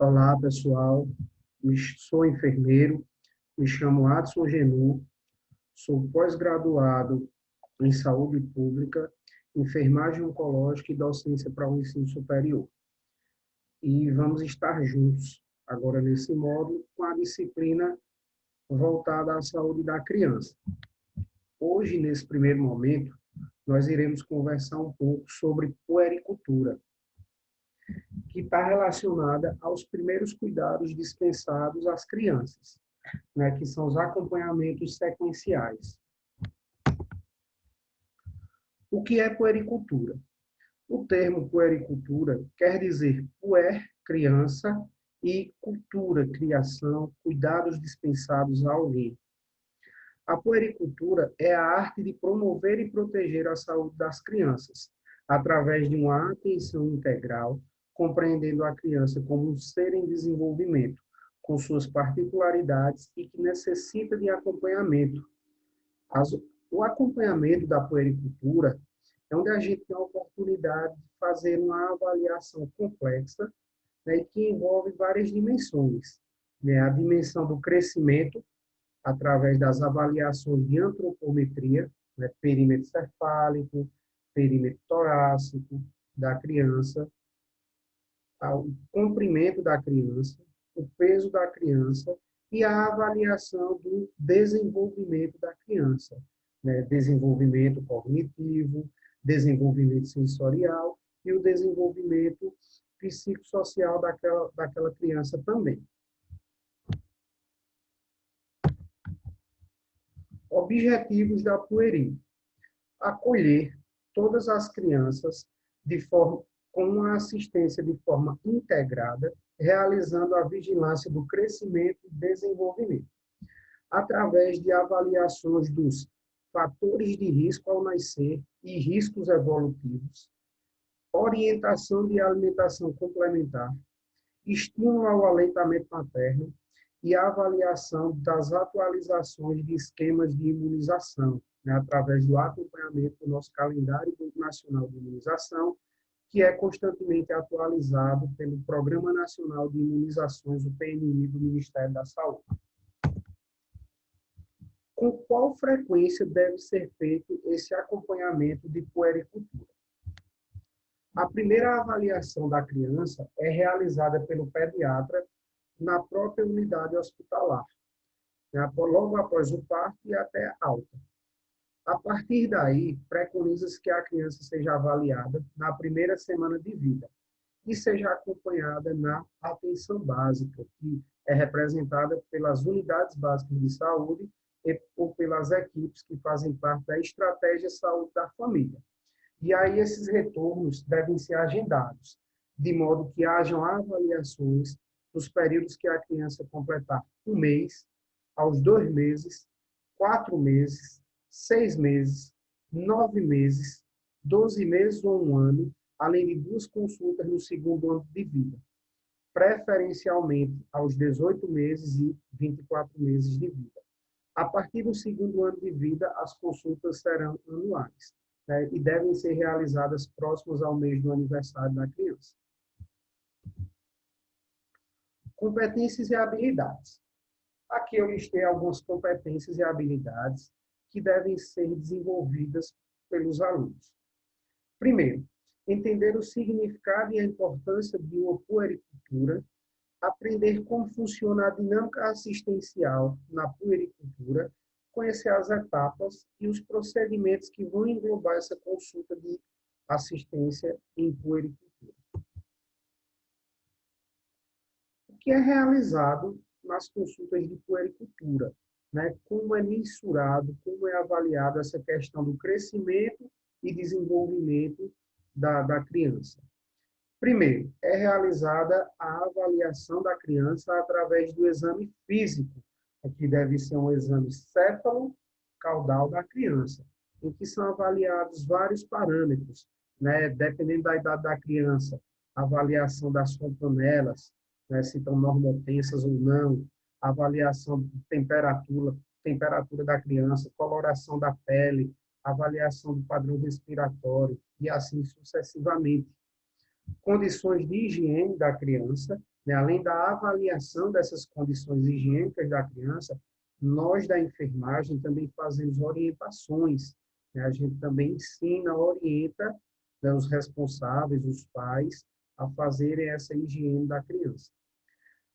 Olá, pessoal. Sou enfermeiro, me chamo Adson Genu, sou pós-graduado em saúde pública, enfermagem oncológica e docência para o ensino superior. E vamos estar juntos agora nesse módulo com a disciplina voltada à saúde da criança. Hoje, nesse primeiro momento, nós iremos conversar um pouco sobre puericultura, que está relacionada aos primeiros cuidados dispensados às crianças, né, que são os acompanhamentos sequenciais. O que é puericultura? O termo puericultura quer dizer puer, criança, e cultura, criação, cuidados dispensados a alguém. A puericultura é a arte de promover e proteger a saúde das crianças, através de uma atenção integral, compreendendo a criança como um ser em desenvolvimento, com suas particularidades e que necessita de acompanhamento. O acompanhamento da puericultura é onde a gente tem a oportunidade de fazer uma avaliação complexa, né, que envolve várias dimensões, né? A dimensão do crescimento, através das avaliações de antropometria, né, perímetro cefálico, perímetro torácico da criança, o comprimento da criança, o peso da criança e a avaliação do desenvolvimento da criança, né? Desenvolvimento cognitivo, desenvolvimento sensorial e o desenvolvimento psicossocial daquela criança também. Objetivos da pueri: acolher todas as crianças com uma assistência de forma integrada, realizando a vigilância do crescimento e desenvolvimento, através de avaliações dos fatores de risco ao nascer e riscos evolutivos, orientação de alimentação complementar, estímulo ao aleitamento materno e avaliação das atualizações de esquemas de imunização, né, através do acompanhamento do nosso calendário nacional de imunização, que é constantemente atualizado pelo Programa Nacional de Imunizações, o PNI, do Ministério da Saúde. Com qual frequência deve ser feito esse acompanhamento de puericultura? A primeira avaliação da criança é realizada pelo pediatra na própria unidade hospitalar, né, logo após o parto e até alta. A partir daí, preconiza-se que a criança seja avaliada na primeira semana de vida e seja acompanhada na atenção básica, que é representada pelas unidades básicas de saúde ou pelas equipes que fazem parte da estratégia de saúde da família. E aí esses retornos devem ser agendados, de modo que hajam avaliações nos períodos que a criança completar 1 mês, aos 2 meses, 4 meses, 6 meses, 9 meses, 12 meses ou 1 ano, além de 2 consultas no segundo ano de vida, preferencialmente aos 18 meses e 24 meses de vida. A partir do segundo ano de vida, as consultas serão anuais, né, e devem ser realizadas próximas ao mês do aniversário da criança. Competências e habilidades. Aqui eu listei algumas competências e habilidades que devem ser desenvolvidas pelos alunos. Primeiro, entender o significado e a importância de uma puericultura, aprender como funciona a dinâmica assistencial na puericultura, conhecer as etapas e os procedimentos que vão englobar essa consulta de assistência em puericultura. O que é realizado nas consultas de puericultura, né? Como é mensurado, como é avaliado essa questão do crescimento e desenvolvimento da criança. Primeiro, é realizada a avaliação da criança através do exame físico, que deve ser um exame céfalo-caudal da criança, em que são avaliados vários parâmetros, né? Dependendo da idade da criança, avaliação das fontanelas, né, se estão normotensas ou não, avaliação de temperatura da criança, coloração da pele, avaliação do padrão respiratório e assim sucessivamente. Condições de higiene da criança né? Além da avaliação dessas condições higiênicas da criança, nós da enfermagem também fazemos orientações, né? A gente também ensina, orienta, né, os responsáveis, os pais, a fazerem essa higiene da criança.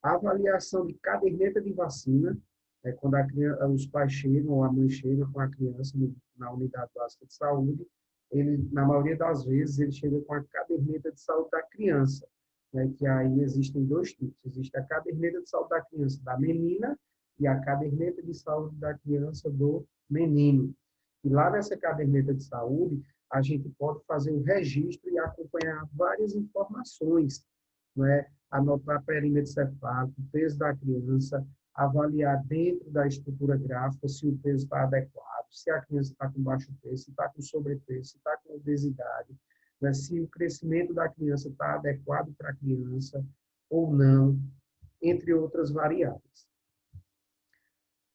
A avaliação de caderneta de vacina, quando os pais chegam ou a mãe chega com a criança na unidade básica de saúde, ele, na maioria das vezes, ele chega com a caderneta de saúde da criança, né, que aí existem dois tipos. Existe a caderneta de saúde da criança da menina e a caderneta de saúde da criança do menino. E lá nessa caderneta de saúde, a gente pode fazer o registro e acompanhar várias informações, né? Anotar perímetro cefálico, peso da criança, avaliar dentro da estrutura gráfica se o peso está adequado, se a criança está com baixo peso, se está com sobrepeso, se está com obesidade, né? Se o crescimento da criança está adequado para a criança ou não, entre outras variáveis.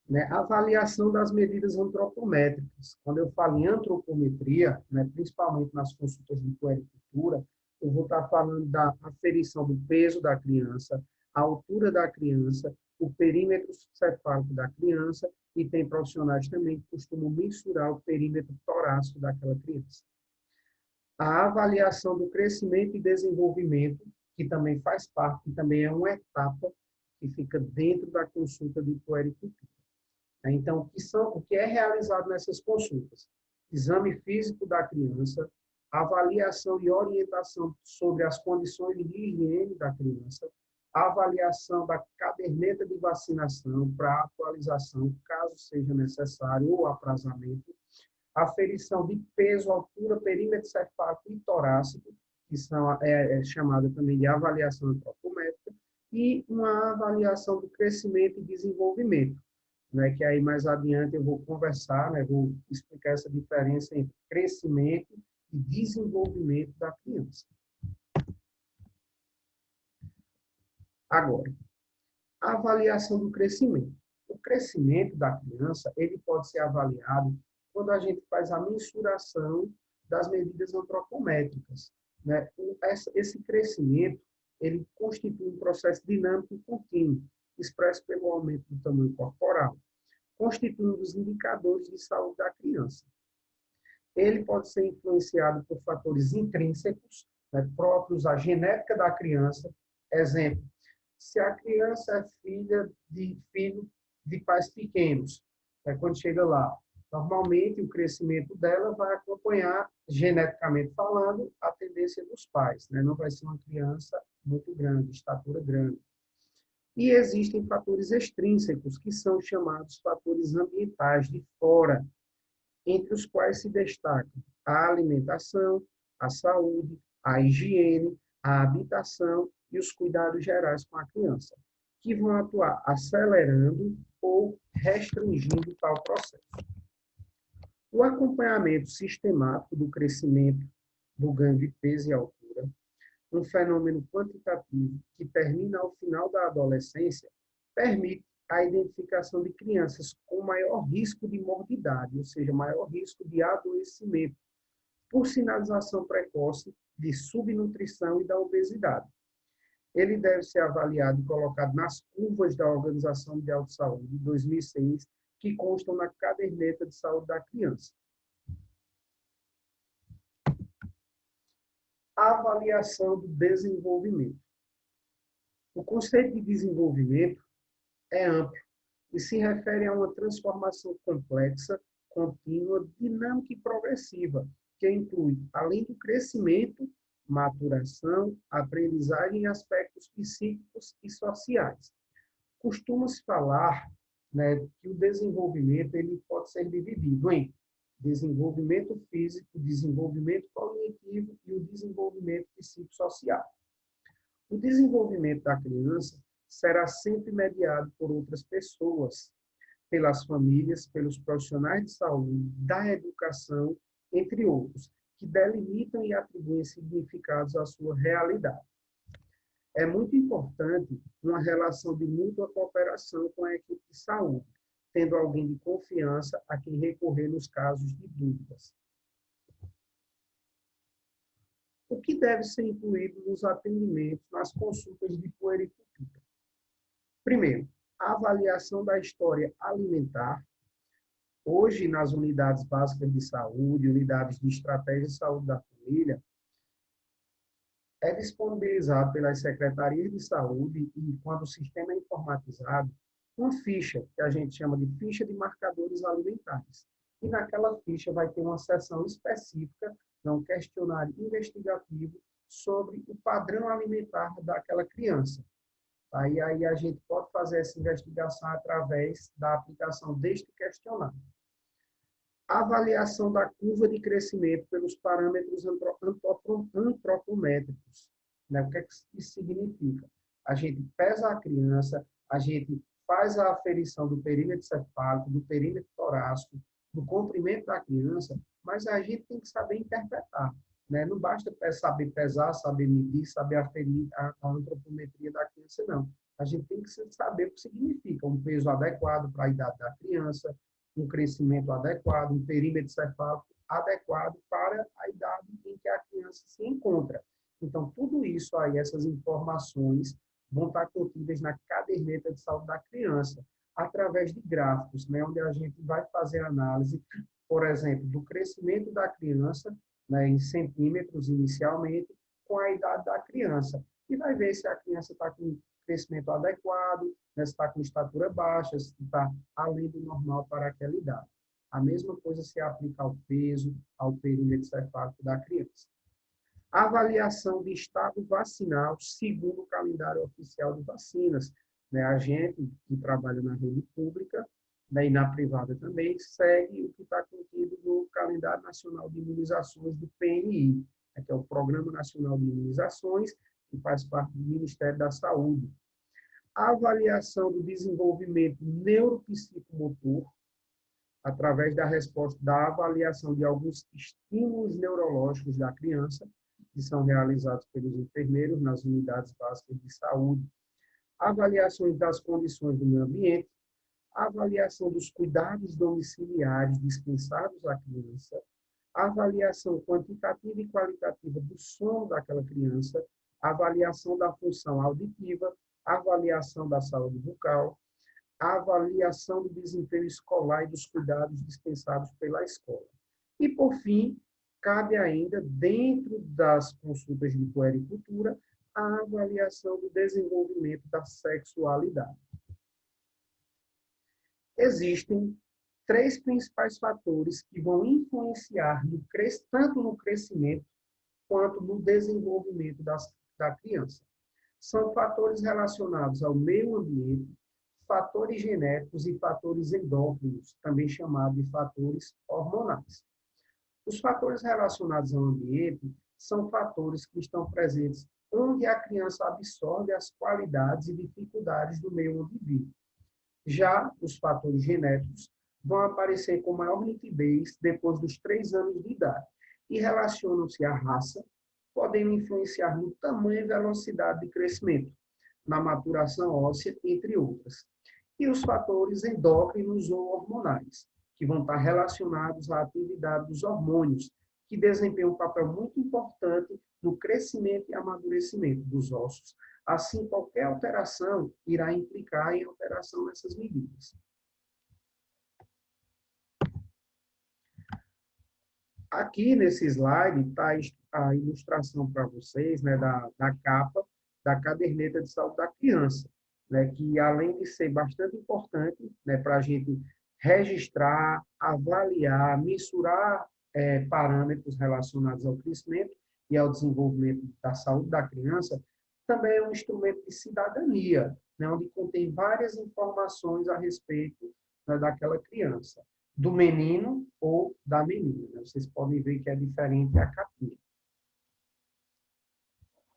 Né? Avaliação das medidas antropométricas. Quando eu falo em antropometria, né, principalmente nas consultas de puericultura, eu vou estar falando da aferição do peso da criança, a altura da criança, o perímetro cefálico da criança, e tem profissionais também que costumam mensurar o perímetro torácico daquela criança. A avaliação do crescimento e desenvolvimento, que também faz parte, que também é uma etapa que fica dentro da consulta de puericultura. Então, o que é realizado nessas consultas? Exame físico da criança, avaliação e orientação sobre as condições de higiene da criança, avaliação da caderneta de vacinação para atualização, caso seja necessário, ou aprazamento, aferição de peso, altura, perímetro cefálico e torácico, que é chamada também de avaliação antropométrica, e uma avaliação do crescimento e desenvolvimento, né, que aí mais adiante eu vou conversar, né, vou explicar essa diferença entre crescimento e desenvolvimento da criança. Agora, a avaliação do crescimento. O crescimento da criança, ele pode ser avaliado quando a gente faz a mensuração das medidas antropométricas, né? Esse crescimento, ele constitui um processo dinâmico contínuo, expresso pelo aumento do tamanho corporal, constituindo os indicadores de saúde da criança. Ele pode ser influenciado por fatores intrínsecos, né, próprios à genética da criança. Exemplo, se a criança é filho de pais pequenos, né, quando chega lá, normalmente o crescimento dela vai acompanhar, geneticamente falando, a tendência dos pais, né? Não vai ser uma criança muito grande, estatura grande. E existem fatores extrínsecos, que são chamados fatores ambientais de fora, entre os quais se destacam a alimentação, a saúde, a higiene, a habitação e os cuidados gerais com a criança, que vão atuar acelerando ou restringindo tal processo. O acompanhamento sistemático do crescimento do ganho de peso e altura, um fenômeno quantitativo que termina ao final da adolescência, permite a identificação de crianças com maior risco de morbidade, ou seja, maior risco de adoecimento, por sinalização precoce de subnutrição e da obesidade. Ele deve ser avaliado e colocado nas curvas da Organização Mundial de Saúde de 2006, que constam na caderneta de saúde da criança. A avaliação do desenvolvimento. O conceito de desenvolvimento é amplo e se refere a uma transformação complexa, contínua, dinâmica e progressiva, que inclui, além do crescimento, maturação, aprendizagem e aspectos psíquicos e sociais. Costuma-se falar, né, que o desenvolvimento ele pode ser dividido em desenvolvimento físico, desenvolvimento cognitivo e o desenvolvimento psicossocial. O desenvolvimento da criança será sempre mediado por outras pessoas, pelas famílias, pelos profissionais de saúde, da educação, entre outros, que delimitam e atribuem significados à sua realidade. É muito importante uma relação de mútua cooperação com a equipe de saúde, tendo alguém de confiança a quem recorrer nos casos de dúvidas. O que deve ser incluído nos atendimentos, nas consultas de puericultura? Primeiro, a avaliação da história alimentar. Hoje, nas unidades básicas de saúde, unidades de estratégia de saúde da família, é disponibilizado pelas secretarias de saúde e, quando o sistema é informatizado, uma ficha, que a gente chama de ficha de marcadores alimentares. E naquela ficha vai ter uma seção específica, um questionário investigativo sobre o padrão alimentar daquela criança. Aí a gente pode fazer essa investigação através da aplicação deste questionário. A avaliação da curva de crescimento pelos parâmetros antropométricos. Né? O que é que isso significa? A gente pesa a criança, a gente faz a aferição do perímetro cefálico, do perímetro torácico, do comprimento da criança, mas a gente tem que saber interpretar. Né? Não basta saber pesar, saber medir, saber aferir a antropometria da criança, não. A gente tem que saber o que significa um peso adequado para a idade da criança, um crescimento adequado, um perímetro cefálico adequado para a idade em que a criança se encontra. Então, tudo isso aí, essas informações, vão estar contidas na caderneta de saúde da criança, através de gráficos, né, onde a gente vai fazer análise, por exemplo, do crescimento da criança, né, em centímetros inicialmente, com a idade da criança. E vai ver se a criança está com crescimento adequado, né, se está com estatura baixa, se está além do normal para aquela idade. A mesma coisa se aplica ao peso, ao perímetro cefálico da criança. Avaliação de estado vacinal segundo o calendário oficial de vacinas. Né, a gente que trabalha na rede pública, né, e na privada também, segue o que está contido no Calendário Nacional de Imunizações do PNI, né, que é o Programa Nacional de Imunizações, que faz parte do Ministério da Saúde. A avaliação do desenvolvimento neuropsicomotor, através da resposta da avaliação de alguns estímulos neurológicos da criança, que são realizados pelos enfermeiros nas unidades básicas de saúde. Avaliações das condições do meio ambiente, avaliação dos cuidados domiciliares dispensados à criança, avaliação quantitativa e qualitativa do sono daquela criança, avaliação da função auditiva, avaliação da saúde bucal, avaliação do desempenho escolar e dos cuidados dispensados pela escola. E, por fim, cabe ainda, dentro das consultas de puericultura, a avaliação do desenvolvimento da sexualidade. Existem 3 principais fatores que vão influenciar tanto no crescimento quanto no desenvolvimento da criança. São fatores relacionados ao meio ambiente, fatores genéticos e fatores endócrinos, também chamados de fatores hormonais. Os fatores relacionados ao ambiente são fatores que estão presentes onde a criança absorve as qualidades e dificuldades do meio onde vive. Já os fatores genéticos vão aparecer com maior nitidez depois dos 3 anos de idade e relacionam-se à raça, podendo influenciar no tamanho e velocidade de crescimento, na maturação óssea, entre outras. E os fatores endócrinos ou hormonais, que vão estar relacionados à atividade dos hormônios, que desempenham um papel muito importante no crescimento e amadurecimento dos ossos. Assim, qualquer alteração irá implicar em alteração nessas medidas. Aqui nesse slide está a ilustração para vocês, né, da capa da caderneta de saúde da criança, né, que além de ser bastante importante, né, para a gente registrar, avaliar, mensurar parâmetros relacionados ao crescimento e ao desenvolvimento da saúde da criança, também é um instrumento de cidadania, né, onde contém várias informações a respeito, né, daquela criança, do menino ou da menina. Né? Vocês podem ver que é diferente a capinha.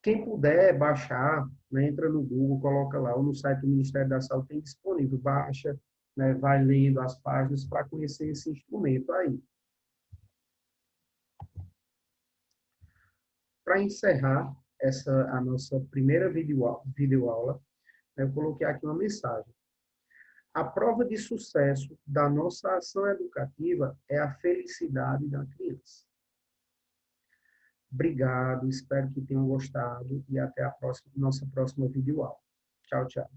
Quem puder baixar, né, entra no Google, coloca lá, ou no site do Ministério da Saúde tem disponível, baixa, né, vai lendo as páginas para conhecer esse instrumento aí. Para encerrar a nossa primeira videoaula, eu coloquei aqui uma mensagem. A prova de sucesso da nossa ação educativa é a felicidade da criança. Obrigado, espero que tenham gostado e até a nossa próxima videoaula. Tchau, tchau.